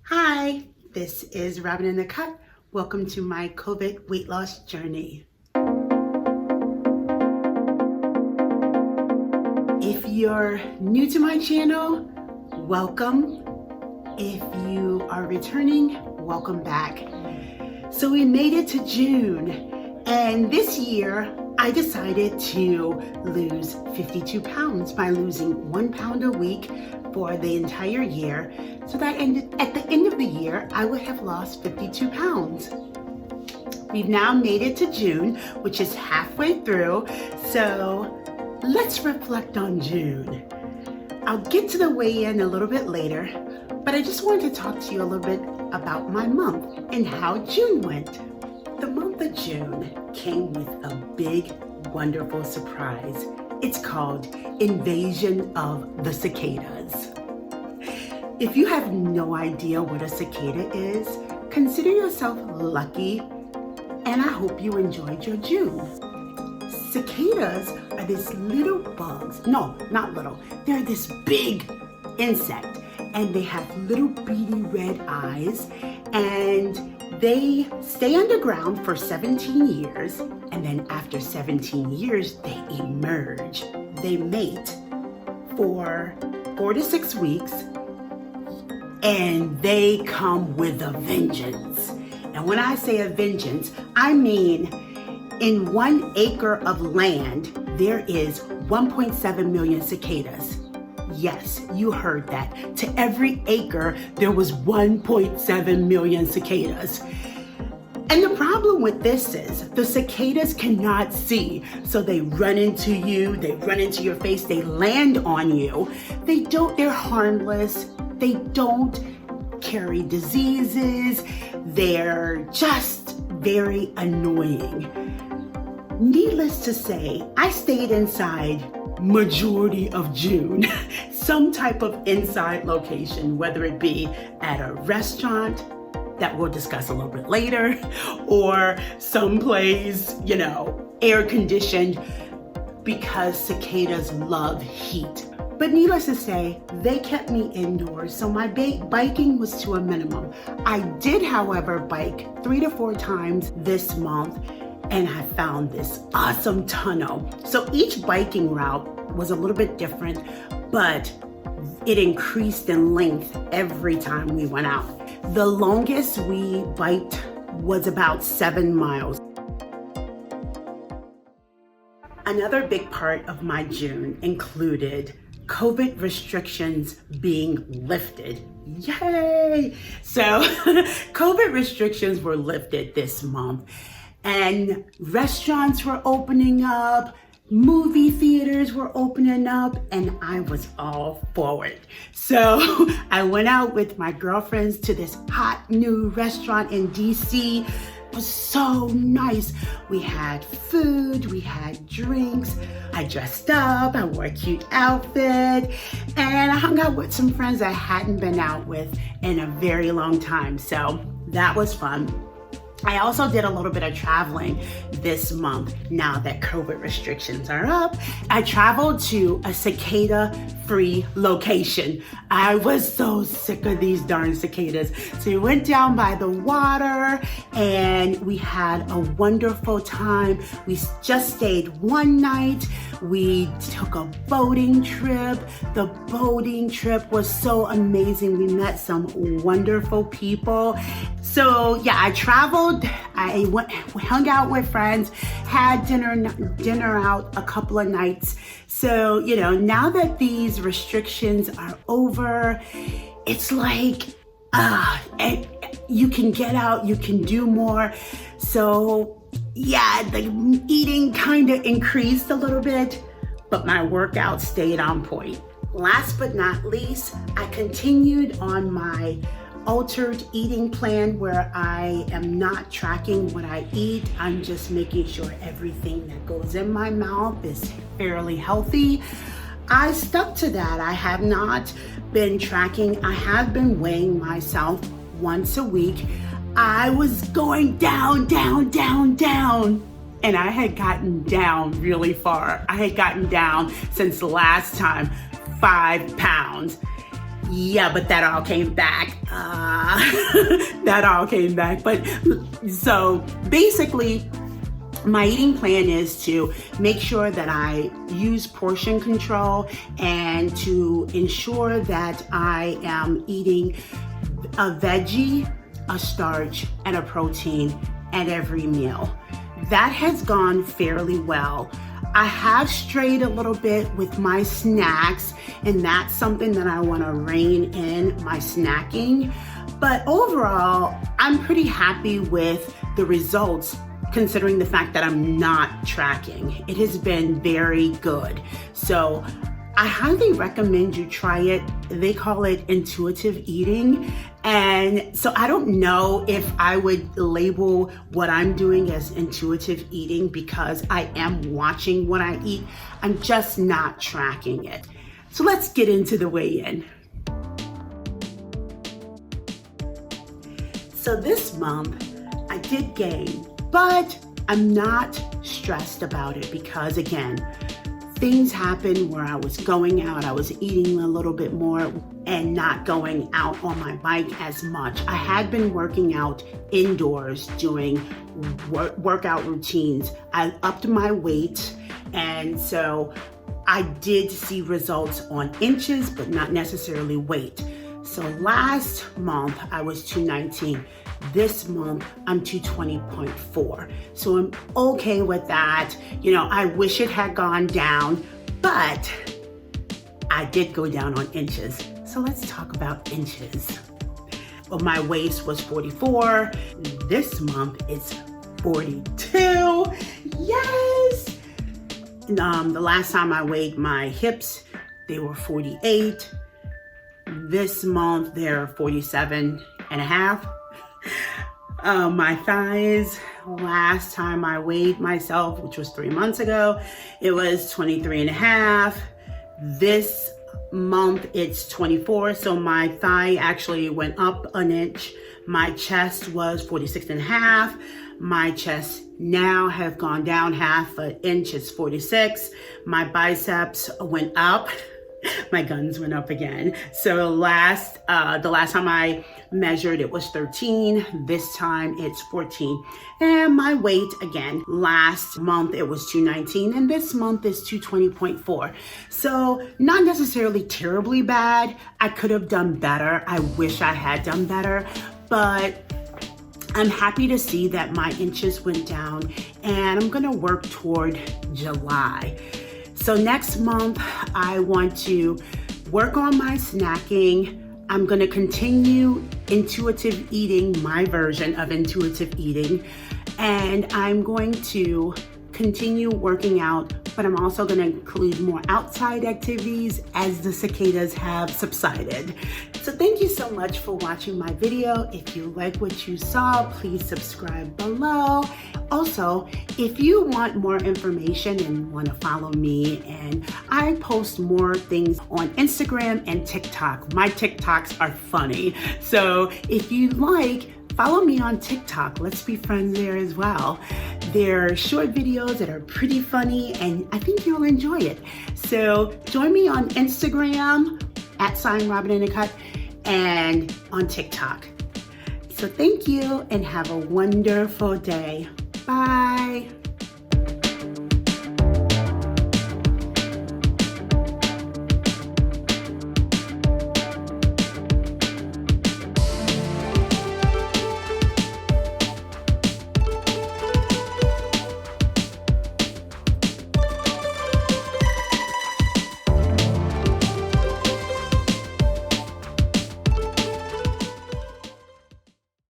Hi, this is Robin in the Cut. Welcome to my COVID weight loss journey. If you're new to my channel, welcome. If you are returning, welcome back. So we made it to June, and this year I decided to lose 52 pounds by losing 1 pound a week for the entire year, so that at the end of the year, I would have lost 52 pounds. We've now made it to June, which is halfway through, so let's reflect on June. I'll get to the weigh-in a little bit later, but I just wanted to talk to you a little bit about my month and how June went. The month of June came with a big, wonderful surprise. It's called Invasion of the Cicadas. If you have no idea what a cicada is, consider yourself lucky, and I hope you enjoyed your June. Cicadas are these little bugs. No, not little. They're this big insect, and they have little beady red eyes, and they stay underground for 17 years, and then after 17 years, they emerge. They mate for 4 to 6 weeks, and they come with a vengeance. And when I say a vengeance, I mean in 1 acre of land, there is 1.7 million cicadas. Yes, you heard that. To every acre, there was 1.7 million cicadas. And the problem with this is the cicadas cannot see. So they run into you, they run into your face, they land on you. They're harmless. They don't carry diseases. They're just very annoying. Needless to say, I stayed inside majority of June, some type of inside location, whether it be at a restaurant that we'll discuss a little bit later, or someplace, air conditioned, because cicadas love heat. But needless to say, they kept me indoors, so my biking was to a minimum. I did, however, bike 3 to 4 times this month, and I found this awesome tunnel. So each biking route was a little bit different, but it increased in length every time we went out. The longest we biked was about 7 miles. Another big part of my June included COVID restrictions being lifted. Yay! So COVID restrictions were lifted this month, and restaurants were opening up, movie theaters were opening up, and I was all for it. So I went out with my girlfriends to this hot new restaurant in DC. It was so nice. We had food, we had drinks. I dressed up, I wore a cute outfit, and I hung out with some friends I hadn't been out with in a very long time. So that was fun. I also did a little bit of traveling this month now that COVID restrictions are up. I traveled to a cicada-free location. I was so sick of these darn cicadas. So we went down by the water and we had a wonderful time. We just stayed 1 night. We took a boating trip. The boating trip was so amazing. We met some wonderful people. So yeah, I traveled. I hung out with friends, had dinner out a couple of nights. So, now that these restrictions are over, it's like, you can get out, you can do more. So yeah, the eating kind of increased a little bit, but my workout stayed on point. Last but not least, I continued on my altered eating plan where I am not tracking what I eat. I'm just making sure everything that goes in my mouth is fairly healthy. I stuck to that. I have not been tracking. I have been weighing myself once a week. I was going down, and I had gotten down really far. I had gotten down since the last time 5 pounds. Yeah, but that all came back. that all came back. But so basically, my eating plan is to make sure that I use portion control and to ensure that I am eating a veggie, a starch, and a protein at every meal. That has gone fairly well. I have strayed a little bit with my snacks, and that's something that I want to rein in, my snacking. But overall, I'm pretty happy with the results, considering the fact that I'm not tracking. It has been very good. So I highly recommend you try it. They call it intuitive eating. And so I don't know if I would label what I'm doing as intuitive eating because I am watching what I eat. I'm just not tracking it. So let's get into the weigh-in. So this month I did gain, but I'm not stressed about it because, again, things happened where I was going out, I was eating a little bit more and not going out on my bike as much. I had been working out indoors, doing workout routines. I upped my weight, and so I did see results on inches, but not necessarily weight. So last month I was 219. This month I'm 220.4. So I'm okay with that. I wish it had gone down, but I did go down on inches. So let's talk about inches. Well, my waist was 44. This month it's 42. Yes! The last time I weighed my hips, they were 48. This month they're 47 and a half. My thighs, last time I weighed myself, which was 3 months ago, it was 23 and a half. This month it's 24, so my thigh actually went up an inch. My chest was 46 and a half. My chest now have gone down half an inch, it's 46. My biceps went up. My guns went up again. So the last time I measured, it was 13. This time it's 14. And my weight, again, last month it was 219, and this month is 220.4. So not necessarily terribly bad. I could have done better. I wish I had done better, but I'm happy to see that my inches went down, and I'm gonna work toward July. So next month, I want to work on my snacking. I'm going to continue intuitive eating, my version of intuitive eating, and I'm going to continue working out, but I'm also going to include more outside activities as the cicadas have subsided. So thank you so much for watching my video. If you like what you saw, please subscribe below. Also, if you want more information and want to follow me, and I post more things on Instagram and TikTok. My TikToks are funny. So if you like, follow me on TikTok. Let's be friends there as well. They're short videos that are pretty funny, and I think you'll enjoy it. So join me on Instagram @RobinInTheCut and on TikTok. So thank you and have a wonderful day. Bye.